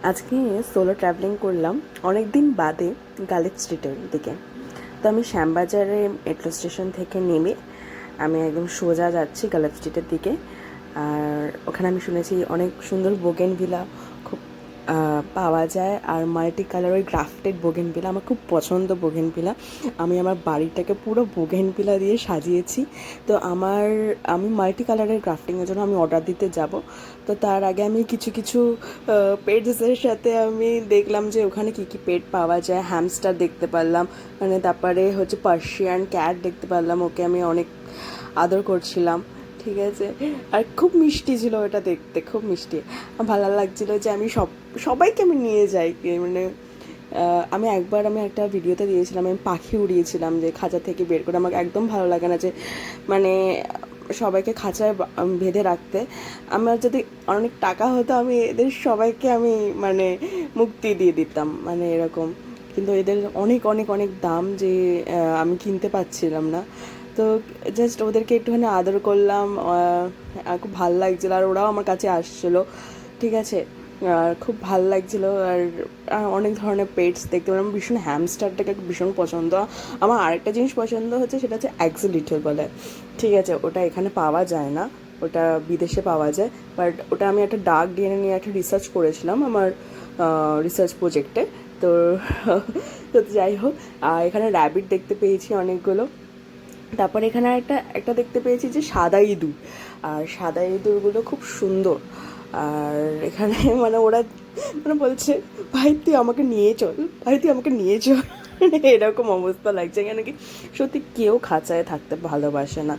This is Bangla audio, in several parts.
আজকে সোলো ট্রাভেলিং করলাম অনেক দিন বাদে গালিব স্ট্রিটের দিকে। তো আমি শ্যামবাজারে মেট্রো স্টেশন থেকে নেমে আমি একদম সোজা যাচ্ছি গালিব স্ট্রিটের দিকে। আর ওখানে আমি শুনেছি অনেক সুন্দর বোগেনভিলা খুব পাওয়া যায়, আর মাল্টি কালার ওই গ্রাফটেড বোগেনভিলা আমার খুব পছন্দ। বোগেনভিলা আমি আমার বাড়িটাকে পুরো বোগেনভিলা দিয়ে সাজিয়েছি। তো আমি মাল্টি কালারের গ্রাফটিংয়ের জন্য আমি অর্ডার দিতে যাব। তো তার আগে আমি কিছু কিছু পেটসের সাথে আমি দেখলাম যে ওখানে কী কী পেট পাওয়া যায়। হ্যামস্টার দেখতে পারলাম, মানে তারপরে হচ্ছে পার্সিয়ান ক্যাট দেখতে পারলাম, ওকে আমি অনেক আদর করছিলাম। ঠিক আছে, আর খুব মিষ্টি ছিল ওটা দেখতে, খুব মিষ্টি। ভালো লাগছিলো যে আমি সবাইকে আমি নিয়ে যাই। মানে আমি একটা ভিডিওতে দিয়েছিলাম, আমি পাখি উড়িয়েছিলাম যে খাঁচা থেকে বের করে। আমাকে একদম ভালো লাগে না যে মানে সবাইকে খাঁচায় বেঁধে রাখতে। আমার যদি অনেক টাকা হতো আমি এদের সবাইকে আমি মানে মুক্তি দিয়ে দিতাম, মানে এরকম। কিন্তু এদের অনেক অনেক অনেক দাম যে আমি কিনতে পারছিলাম না। তো জাস্ট ওদেরকে একটুখানি আদর করলাম, খুব ভাল লাগছিলো, আর ওরাও আমার কাছে আসছিলো। ঠিক আছে, আর খুব ভাল লাগছিলো। আর অনেক ধরনের পেটস দেখতে পেলাম। ভীষণ হ্যামস্টারটাকে ভীষণ পছন্দ। আমার আরেকটা জিনিস পছন্দ হচ্ছে, সেটা হচ্ছে অ্যাক্সিলিটল বলে। ঠিক আছে, ওটা এখানে পাওয়া যায় না, ওটা বিদেশে পাওয়া যায়। বাট ওটা আমি একটা ডার্ক ডিএনএ নিয়ে একটা রিসার্চ করেছিলাম আমার রিসার্চ প্রজেক্টে। তো তো যাই হোক, এখানে র্যাবিট দেখতে পেয়েছি অনেকগুলো। তারপরে এখানে একটা একটা দেখতে পেয়েছি যে সাদা ইঁদুর, আর সাদা ইঁদুরগুলো খুব সুন্দর। আর এখানে মানে ওরা মানে বলছে, ভাই তুই আমাকে নিয়ে চল, ভাই তুই আমাকে নিয়ে চল। এরকম অবস্থা লাগছে এখানে। কি সত্যি কেউ খাঁচায় থাকতে ভালোবাসে না।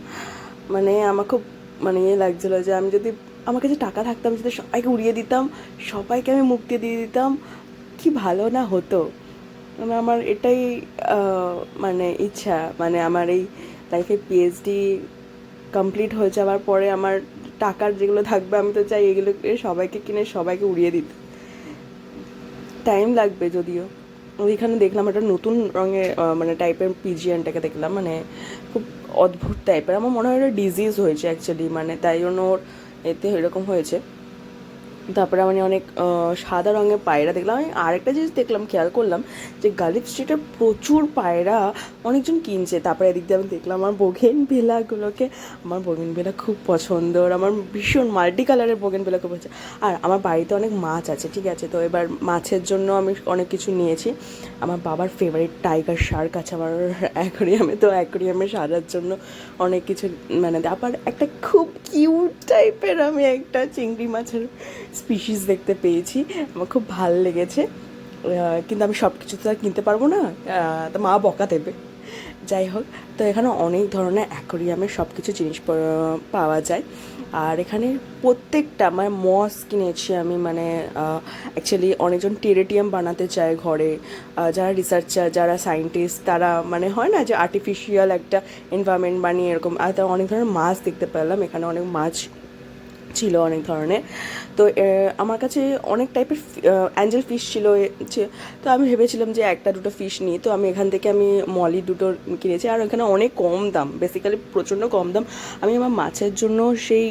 মানে আমার খুব মানে ইয়ে লাগছিলো যে আমি যদি আমার কাছে টাকা থাকতাম, যদি সবাইকে উড়িয়ে দিতাম, সবাইকে আমি মুক্তি দিয়ে দিতাম, কি ভালো না হতো। মানে আমার এটাই মানে ইচ্ছা, মানে আমার এই লাইফে পিএইচডি কমপ্লিট হয়ে যাওয়ার পরে আমার টাকার যেগুলো থাকবে আমি তো চাই এগুলোকে সবাইকে কিনে সবাইকে উড়িয়ে দিতে। টাইম লাগবে যদিও। ওইখানে দেখলাম একটা নতুন রঙের মানে টাইপের পিজিয়ানটাকে দেখলাম, মানে খুব অদ্ভুত টাইপের। আমার মনে হয় ওটা ডিজিজ হয়েছে অ্যাকচুয়ালি, মানে তাই জন্য ওর এতে এরকম হয়েছে। তারপরে আমি অনেক সাদা রঙের পায়রা দেখলাম। আমি আরেকটা জিনিস দেখলাম, খেয়াল করলাম যে গালিব স্ট্রিটে প্রচুর পায়রা অনেকজন কিনছে। তারপরে এদিক দিয়ে আমি দেখলাম আমার বোগেনভিলাগুলোকে। আমার বোগেনভিলা খুব পছন্দ, আর আমার ভীষণ মাল্টি কালারের বোগেনভিলা খুব পছন্দ। আর আমার বাড়িতে অনেক মাছ আছে, ঠিক আছে, তো এবার মাছের জন্য আমি অনেক কিছু নিয়েছি। আমার বাবার ফেভারিট টাইগার শার্ক আছে আমার অ্যাকোরিয়ামে, তো অ্যাকোরিয়ামে সাজার জন্য অনেক কিছু মানে। আবার একটা খুব কিউট টাইপের আমি একটা চিংড়ি মাছের স্পিসিস দেখতে পেয়েছি, আমার খুব ভাল লেগেছে। কিন্তু আমি সব কিছু তো আর কিনতে পারবো না, তো মা বকা দেবে। যাই হোক, তো এখানে অনেক ধরনের অ্যাকোরিয়ামের সব কিছু জিনিস পাওয়া যায়। আর এখানে প্রত্যেকটা মানে মস কিনেছি আমি, মানে অ্যাকচুয়ালি অনেকজন টেরেটিয়াম বানাতে চায় ঘরে। যারা রিসার্চার, যারা সায়েন্টিস্ট, তারা মানে হয় না যে আর্টিফিশিয়াল একটা এনভায়রনমেন্ট বানিয়ে এরকম। আর তারা অনেক ধরনের মাছ দেখতে পেলাম, এখানে অনেক মাছ ছিল অনেক ধরনের। তো আমার কাছে অনেক টাইপের অ্যাঞ্জেল ফিশ ছিল। তো আমি ভেবেছিলাম যে একটা দুটো ফিশ নিই, তো আমি এখান থেকে আমি মলি দুটো কিনেছি। আর এখানে অনেক কম দাম, বেসিক্যালি প্রচণ্ড কম দাম। আমি আমার মাছের জন্য সেই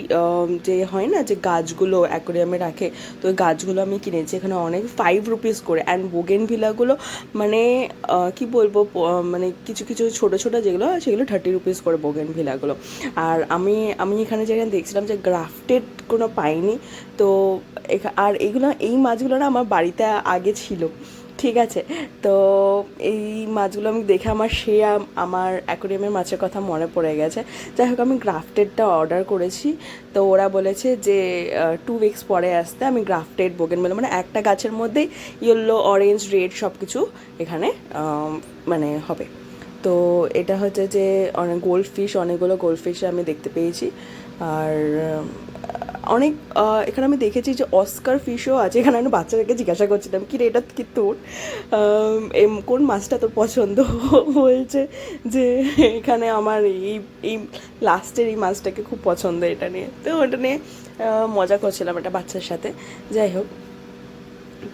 যে হয় না যে গাছগুলো অ্যাকোরিয়ামে রাখে, তো ওই গাছগুলো আমি কিনেছি এখানে অনেক 5 রুপিস করে। অ্যান্ড বোগেনভিলাগুলো মানে কি বলবো, মানে কিছু কিছু ছোটো ছোটো যেগুলো সেগুলো 30 রুপিস করে বোগেনভিলাগুলো। আর আমি আমি এখানে যেখানে দেখছিলাম যে গ্রাফটেড কোনো পাইনি। তো আর এইগুলো এই মাছগুলো না আমার বাড়িতে আগে ছিল, ঠিক আছে। তো এই মাছগুলো আমি দেখে আমার অ্যাকোরিয়ামের মাছের কথা মনে পড়ে গেছে। যাই হোক, আমি গ্রাফটেডটা অর্ডার করেছি। তো ওরা বলেছে যে 2 উইকস পরে আসতে। আমি গ্রাফটেড বোগেনভিলা মানে একটা গাছের মধ্যেই ইয়েলো, অরেঞ্জ, রেড সব কিছু এখানে মানে হবে। তো এটা হচ্ছে যে অনেক গোল্ড ফিশ, অনেকগুলো গোল্ড ফিশ আমি দেখতে পেয়েছি। আর অনেক এখানে আমি দেখেছি যে অস্কার ফিশও আছে। এখানে আমি বাচ্চাদেরকে জিজ্ঞাসা করছিলাম, কি রে এটা কি তোর, কোন মাছটা তোর পছন্দ। বলছে যে এখানে আমার এই এই লাস্টের এই মাছটাকে খুব পছন্দ, এটা নিয়ে। তো ওটা নিয়ে মজা করছিলাম একটা বাচ্চার সাথে। যাই হোক,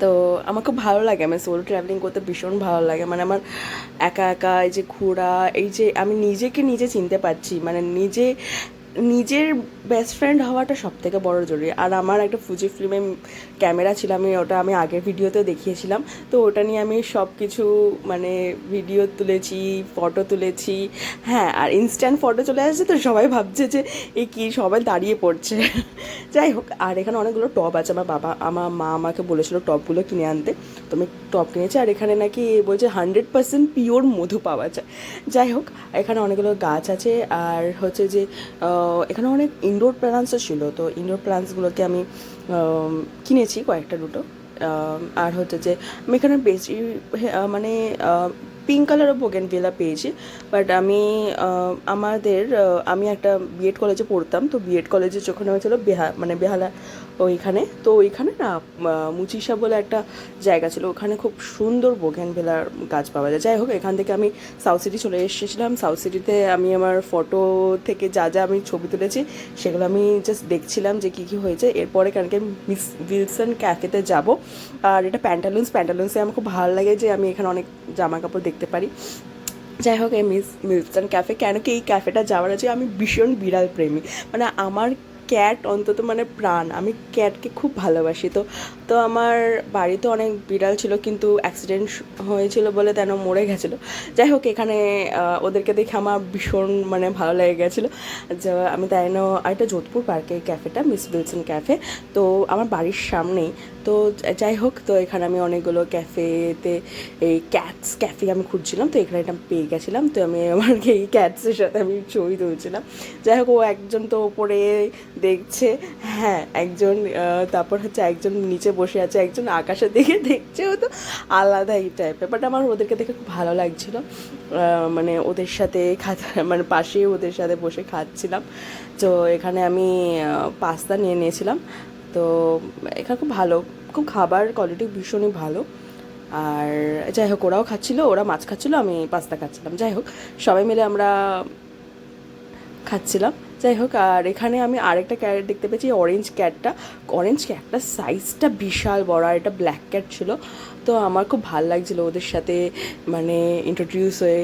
তো আমার খুব ভালো লাগে, আমার সোলো ট্রাভেলিং করতে ভীষণ ভালো লাগে। মানে আমার একা একা এই যে ঘোরা, এই যে আমি নিজেকে নিজে চিনতে পারছি, মানে নিজে নিজের বেস্ট ফ্রেন্ড হওয়াটা সব থেকে বড় জরুরি। আর আমার একটা ফুজি ফিল্মে ক্যামেরা ছিল, আমি আগের ভিডিওতেও দেখিয়েছিলাম। তো ওটা নিয়ে আমি সব কিছু মানে ভিডিও তুলেছি, ফটো তুলেছি। হ্যাঁ, আর ইনস্ট্যান্ট ফটো চলে আসছে, তো সবাই ভাবছে যে এ কি, সবাই দাঁড়িয়ে পড়ছে। যাই হোক, আর এখানে অনেকগুলো টব আছে। আমার মা আমাকে বলেছিল টবগুলো কিনে আনতে, তো আমি টব কিনেছি। আর এখানে নাকি বলছে 100% পিওর মধু পাওয়া যায়। যাই হোক, এখানে অনেকগুলো গাছ আছে। আর হচ্ছে যে এখানে অনেক ইনডোর প্ল্যান্টসও ছিল, তো ইনডোর প্ল্যান্টসগুলোকে আমি কিনেছি কয়েকটা দুটো। আর হচ্ছে যে আমি এখানে বেশি মানে পিঙ্ক কালারও বোগেনভিলা পেয়েছি। বাট আমি আমি একটা বিএড কলেজে পড়তাম, তো বিএড কলেজে যখন হয়েছিল বেহালা ওইখানে, তো ওইখানে না মুচিসা বলে একটা জায়গা ছিল, ওখানে খুব সুন্দর বোগেনভিলার গাছ পাওয়া যায়। যাই হোক, এখান থেকে আমি সাউথ সিটি চলে এসেছিলাম। সাউথ সিটিতে আমি আমার ফটো থেকে যা যা আমি ছবি তুলেছি সেগুলো আমি জাস্ট দেখছিলাম যে কী কী হয়েছে। এরপরে কালকে মিস উইলসন ক্যাফেতে যাব। আর এটা প্যান্টালুন্সে আমার খুব ভালো লাগে যে আমি এখানে অনেক জামা কাপড় দেখতে পারি। যাই হোক, এই মিস উইলসন ক্যাফে, কেন কি এই ক্যাফেটা যাওয়ার আছে, আমি ভীষণ বিড়াল প্রেমী। মানে আমার ক্যাট অন্তত মানে প্রাণ, আমি ক্যাটকে খুব ভালোবাসি। তো তো আমার বাড়িতে অনেক বিড়াল ছিল, কিন্তু অ্যাক্সিডেন্ট হয়েছিল বলে তেন মরে গেছিলো। যাই হোক, এখানে ওদেরকে দেখে আমার ভীষণ মানে ভালো লেগে গেছিলো। যে আমি তাই জন্য, আর এটা যোধপুর পার্কের ক্যাফেটা, মিস উইলসন ক্যাফে, তো আমার বাড়ির সামনেই। তো যাই হোক, তো এখানে আমি অনেকগুলো ক্যাফেতে এই ক্যাটস ক্যাফে আমি খুঁজছিলাম, তো এখানে এটা পেয়ে গেছিলাম। তো আমি আমার এই ক্যাটসের সাথে আমি ছবি তুলছিলাম। যাই হোক, ও একজন তো ওপরে দেখছে, হ্যাঁ একজন, তারপর হচ্ছে একজন নিচে বসে আছে, একজন আকাশের দিকে দেখছে। ও তো আলাদা এই টাইপের, বাট আমার ওদেরকে দেখে খুব ভালো লাগছিলো। মানে ওদের সাথে মানে পাশে ওদের সাথে বসে খাচ্ছিলাম। তো এখানে আমি পাস্তা নিয়ে নিয়েছিলাম। তো এখানে খুব খাবার কোয়ালিটি ভীষণই ভালো। আর যাই হোক, ওরাও খাচ্ছিলো, ওরা মাছ খাচ্ছিলো, আমি পাস্তা খাচ্ছিলাম। যাই হোক, সবাই মিলে আমরা খাচ্ছিলাম। যাই হোক, আর এখানে আমি আরেকটা ক্যাট দেখতে পেয়েছি, অরেঞ্জ ক্যাটটার সাইজটা বিশাল বড়, আর এটা ব্ল্যাক ক্যাট ছিল। তো আমার খুব ভালো লাগছিলো ওদের সাথে মানে ইন্ট্রোডিউস হয়ে।